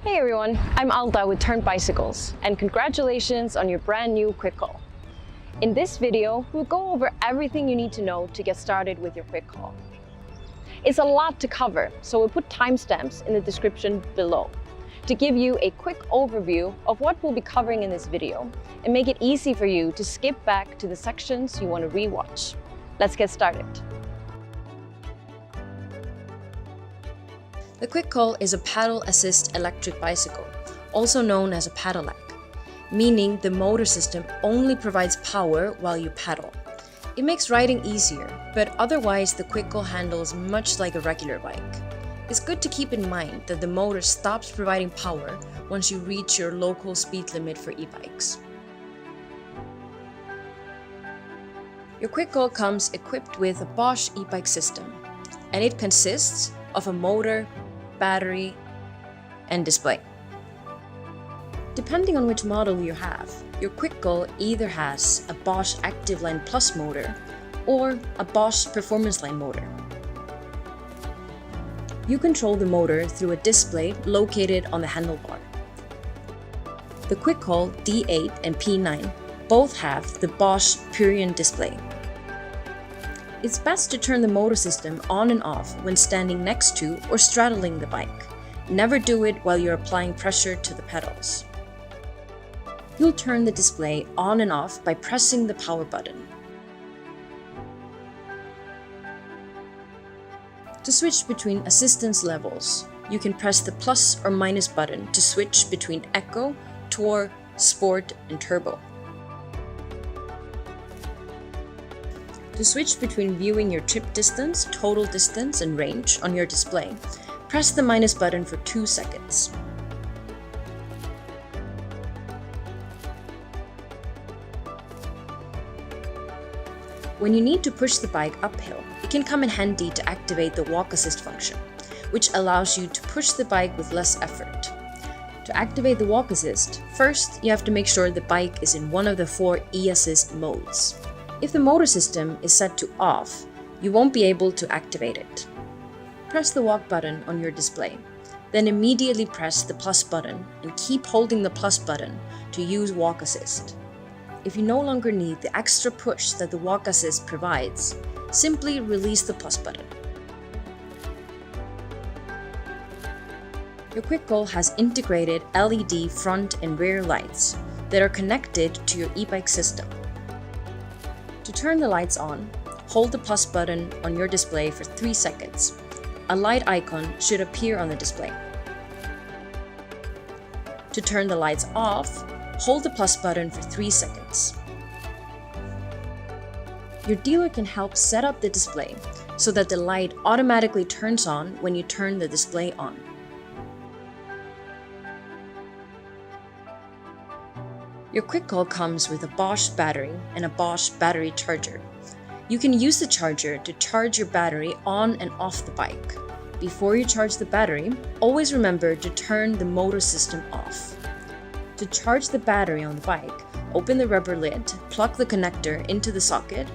Hey everyone, I'm Alda with Turned Bicycles, and congratulations on your brand new quick call. In this video, we'll go over everything you need to know to get started with your quick call. It's a lot to cover, so we'll put timestamps in the description below to give you a quick overview of what we'll be covering in this video and make it easy for you to skip back to the sections you want to rewatch. Let's get started. The quick call is a paddle assist electric bicycle, also known as a pedelec, meaning the motor system only provides power while you pedal. It makes riding easier, but otherwise the quick call handles much like a regular bike. It's good to keep in mind that the motor stops providing power once you reach your local speed limit for e-bikes. Your quick call comes equipped with a Bosch e-bike system, and it consists of a motor, battery, and display. Depending on which model you have, your quick call either has a Bosch Active Line Plus motor or a Bosch Performance Line motor. You control the motor through a display located on the handlebar. The quick call D8 and P9 both have the Bosch Purion display. It's best to turn the motor system on and off when standing next to or straddling the bike. Never do it while you're applying pressure to the pedals. You'll turn the display on and off by pressing the power button. To switch between assistance levels, you can press the plus or minus button to switch between Eco, Tour, Sport, and Turbo. To switch between viewing your trip distance, total distance, and range on your display, press the minus button for 2 seconds. When you need to push the bike uphill, it can come in handy to activate the walk assist function, which allows you to push the bike with less effort. To activate the walk assist, first you have to make sure the bike is in one of the 4 e-assist modes. If the motor system is set to off, you won't be able to activate it. Press the walk button on your display, then immediately press the plus button and keep holding the plus button to use walk assist. If you no longer need the extra push that the walk assist provides, simply release the plus button. Your quick call has integrated LED front and rear lights that are connected to your e-bike system. To turn the lights on, hold the plus button on your display for 3 seconds. A light icon should appear on the display. To turn the lights off, hold the plus button for 3 seconds. Your dealer can help set up the display so that the light automatically turns on when you turn the display on. Your quick call comes with a Bosch battery and a Bosch battery charger. You can use the charger to charge your battery on and off the bike. Before you charge the battery, always remember to turn the motor system off. To charge the battery on the bike, open the rubber lid, plug the connector into the socket,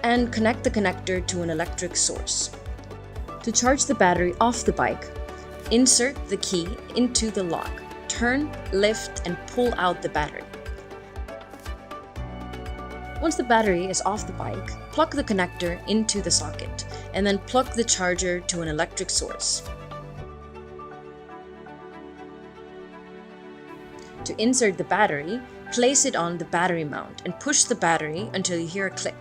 and connect the connector to an electric source. To charge the battery off the bike, insert the key into the lock, turn, lift, and pull out the battery. Once the battery is off the bike, plug the connector into the socket, and then plug the charger to an electric source. To insert the battery, place it on the battery mount and push the battery until you hear a click.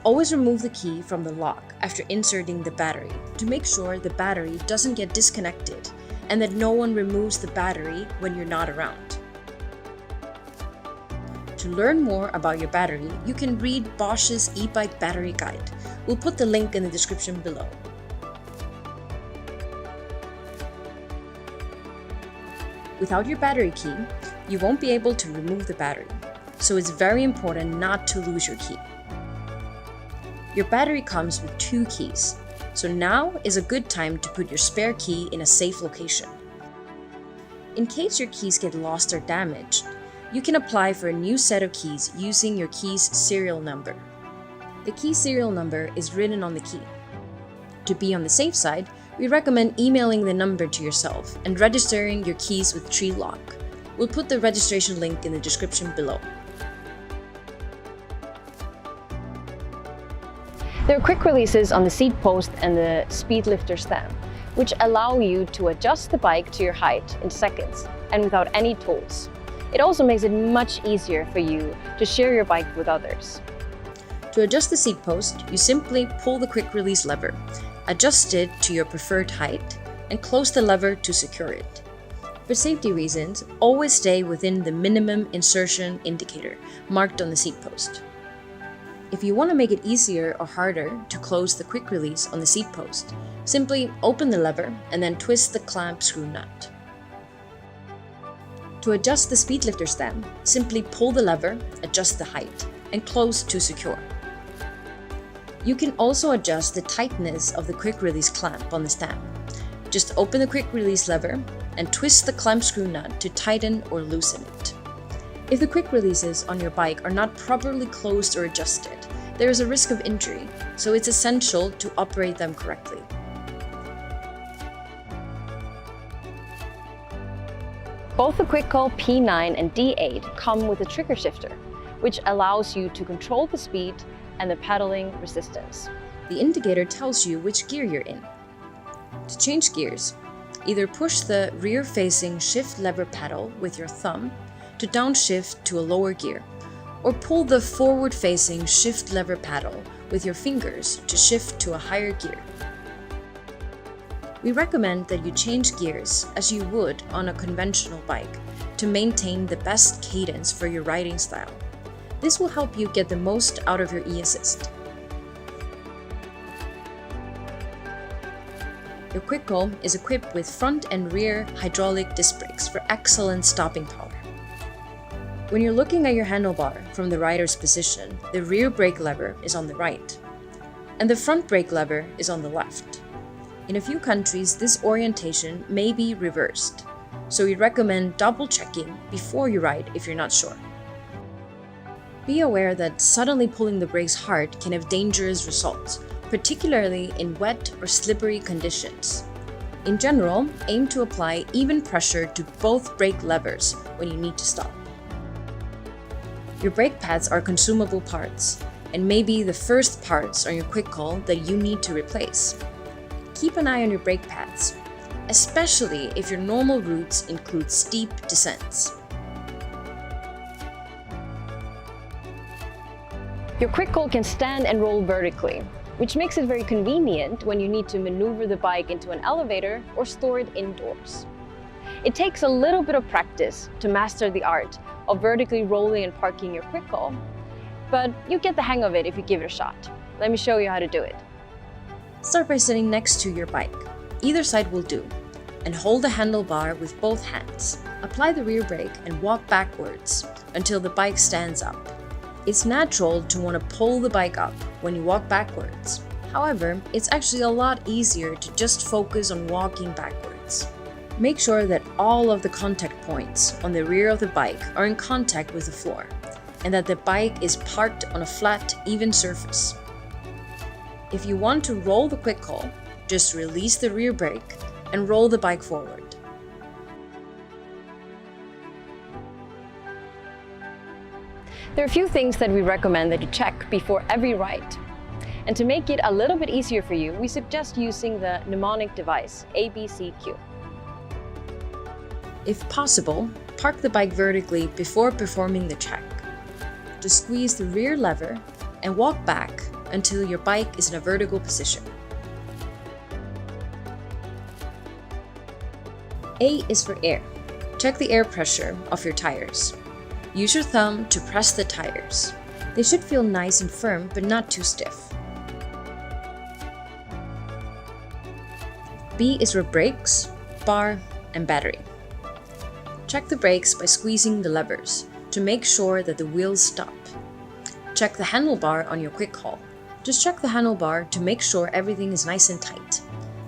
Always remove the key from the lock after inserting the battery to make sure the battery doesn't get disconnected and that no one removes the battery when you're not around. To learn more about your battery, you can read Bosch's e-bike battery guide. We'll put the link in the description below. Without your battery key, you won't be able to remove the battery, so it's very important not to lose your key. Your battery comes with 2 keys, so now is a good time to put your spare key in a safe location. In case your keys get lost or damaged, you can apply for a new set of keys using your key's serial number. The key serial number is written on the key. To be on the safe side, We recommend emailing the number to yourself and registering your keys with Tree Lock. We'll put the registration link in the description below. There are quick releases on the seat post and the speed lifter stem, which allow you to adjust the bike to your height in seconds and without any tools. It also makes it much easier for you to share your bike with others. To adjust the seat post, you simply pull the quick release lever, adjust it to your preferred height, and close the lever to secure it. For safety reasons, always stay within the minimum insertion indicator marked on the seat post. If you want to make it easier or harder to close the quick release on the seat post, simply open the lever and then twist the clamp screw nut. To adjust the speed lifter stem, simply pull the lever, adjust the height, and close to secure. You can also adjust the tightness of the quick release clamp on the stem. Just open the quick release lever and twist the clamp screw nut to tighten or loosen it. If the quick releases on your bike are not properly closed or adjusted, there is a risk of injury, so it's essential to operate them correctly. Both the Quickcall P9 and D8 come with a trigger shifter, which allows you to control the speed and the pedaling resistance. The indicator tells you which gear you're in. To change gears, either push the rear-facing shift lever pedal with your thumb to downshift to a lower gear, or pull the forward-facing shift lever pedal with your fingers to shift to a higher gear. We recommend that you change gears as you would on a conventional bike to maintain the best cadence for your riding style. This will help you get the most out of your e-assist. Your Quickcall is equipped with front and rear hydraulic disc brakes for excellent stopping power. When you're looking at your handlebar from the rider's position, the rear brake lever is on the right, and the front brake lever is on the left. In a few countries, this orientation may be reversed, so we recommend double-checking before you ride if you're not sure. Be aware that suddenly pulling the brakes hard can have dangerous results, particularly in wet or slippery conditions. In general, aim to apply even pressure to both brake levers when you need to stop. Your brake pads are consumable parts and may be the first parts on your Quickcall that you need to replace. Keep an eye on your brake pads, especially if your normal routes include steep descents. Your Quickcall can stand and roll vertically, which makes it very convenient when you need to maneuver the bike into an elevator or store it indoors. It takes a little bit of practice to master the art of vertically rolling and parking your Quickcall, but you get the hang of it if you give it a shot. Let me show you how to do it. Start by sitting next to your bike. Either side will do, and hold the handlebar with both hands. Apply the rear brake and walk backwards until the bike stands up. It's natural to want to pull the bike up when you walk backwards. However, it's actually a lot easier to just focus on walking backwards. Make sure that all of the contact points on the rear of the bike are in contact with the floor, and that the bike is parked on a flat, even surface. If you want to roll the Quickcall, just release the rear brake and roll the bike forward. There are a few things that we recommend that you check before every ride. And to make it a little bit easier for you, we suggest using the mnemonic device ABCQ. If possible, park the bike vertically before performing the check. Just squeeze the rear lever and walk back until your bike is in a vertical position. A is for air. Check the air pressure of your tires. Use your thumb to press the tires. They should feel nice and firm, but not too stiff. B is for brakes, bar, and battery. Check the brakes by squeezing the levers to make sure that the wheels stop. Check the handlebar on your Quickcall. Just check the handlebar to make sure everything is nice and tight.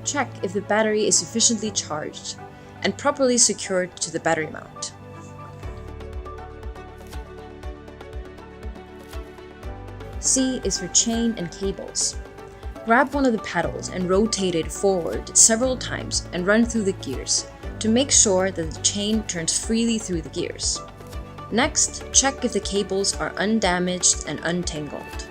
Check if the battery is sufficiently charged and properly secured to the battery mount. C is for chain and cables. Grab one of the pedals and rotate it forward several times and run through the gears to make sure that the chain turns freely through the gears. Next, check if the cables are undamaged and untangled.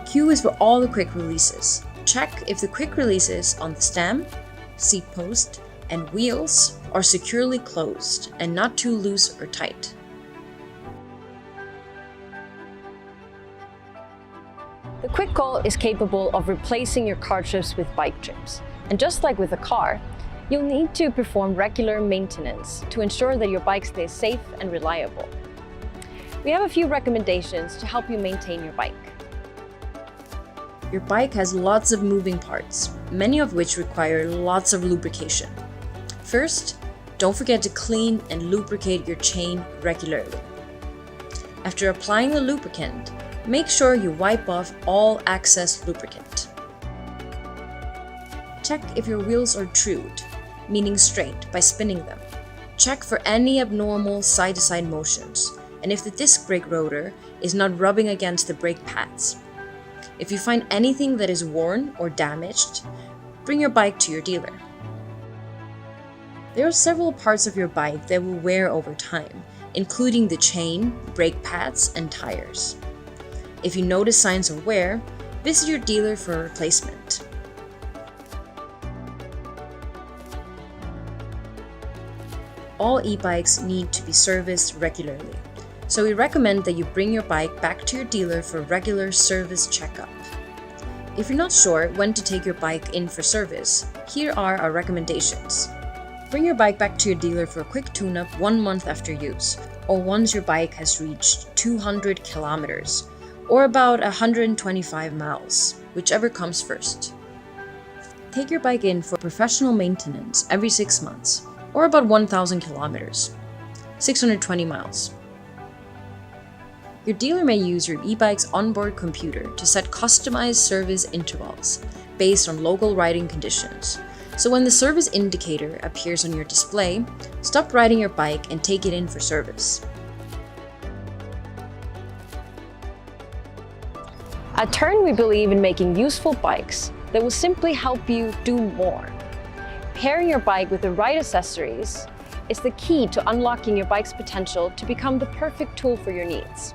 Q is for all the quick releases. Check if the quick releases on the stem, seat post, and wheels are securely closed and not too loose or tight. The quick call is capable of replacing your car trips with bike trips. And just like with a car, you'll need to perform regular maintenance to ensure that your bike stays safe and reliable. We have a few recommendations to help you maintain your bike. Your bike has lots of moving parts, many of which require lots of lubrication. First, don't forget to clean and lubricate your chain regularly. After applying the lubricant, make sure you wipe off all excess lubricant. Check if your wheels are trued, meaning straight, by spinning them. Check for any abnormal side-to-side motions, and if the disc brake rotor is not rubbing against the brake pads. If you find anything that is worn or damaged, bring your bike to your dealer. There are several parts of your bike that will wear over time, including the chain, brake pads, and tires. If you notice signs of wear, visit your dealer for a replacement. All e-bikes need to be serviced regularly, so we recommend that you bring your bike back to your dealer for a regular service checkup. If you're not sure when to take your bike in for service, here are our recommendations. Bring your bike back to your dealer for a quick tune-up 1 month after use, or once your bike has reached 200 kilometers, or about 125 miles, whichever comes first. Take your bike in for professional maintenance every 6 months, or about 1,000 kilometers, 620 miles. Your dealer may use your e-bike's onboard computer to set customized service intervals based on local riding conditions. So when the service indicator appears on your display, stop riding your bike and take it in for service. At Turn, we believe in making useful bikes that will simply help you do more. Pairing your bike with the right accessories is the key to unlocking your bike's potential to become the perfect tool for your needs.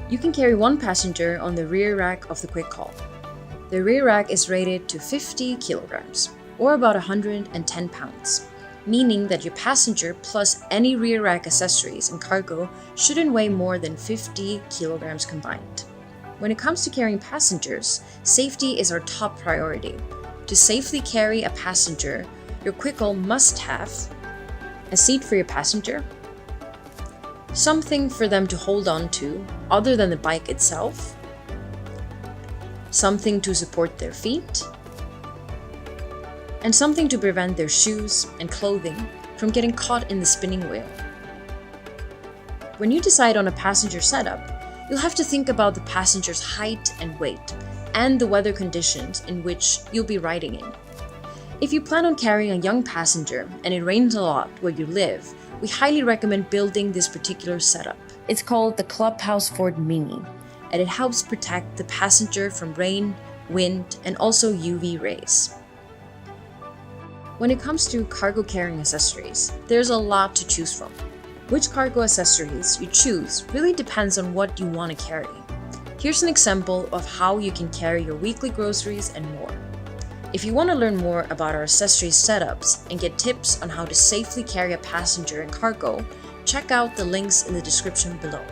You can carry one passenger on the rear rack of the Quick Call. The rear rack is rated to 50 kilograms, or about 110 pounds, meaning that your passenger plus any rear rack accessories and cargo shouldn't weigh more than 50 kilograms combined. When it comes to carrying passengers, safety is our top priority. To safely carry a passenger, your Quick Call must have a seat for your passenger, something for them to hold on to other than the bike itself, something to support their feet, and something to prevent their shoes and clothing from getting caught in the spinning wheel. When you decide on a passenger setup, you'll have to think about the passenger's height and weight, and the weather conditions in which you'll be riding in. If you plan on carrying a young passenger and it rains a lot where you live, we highly recommend building this particular setup. It's called the Clubhouse Ford Mini, and it helps protect the passenger from rain, wind, and also UV rays. When it comes to cargo carrying accessories, there's a lot to choose from. Which cargo accessories you choose really depends on what you want to carry. Here's an example of how you can carry your weekly groceries and more. If you want to learn more about our accessories setups and get tips on how to safely carry a passenger and cargo, check out the links in the description below.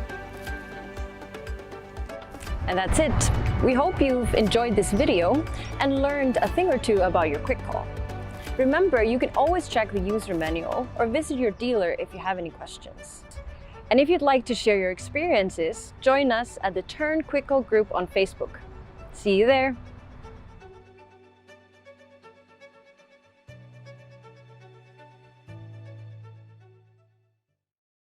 And that's it. We hope you've enjoyed this video and learned a thing or two about your Quick Call. Remember, you can always check the user manual or visit your dealer if you have any questions. And if you'd like to share your experiences, join us at the Turn Quick Call group on Facebook. See you there!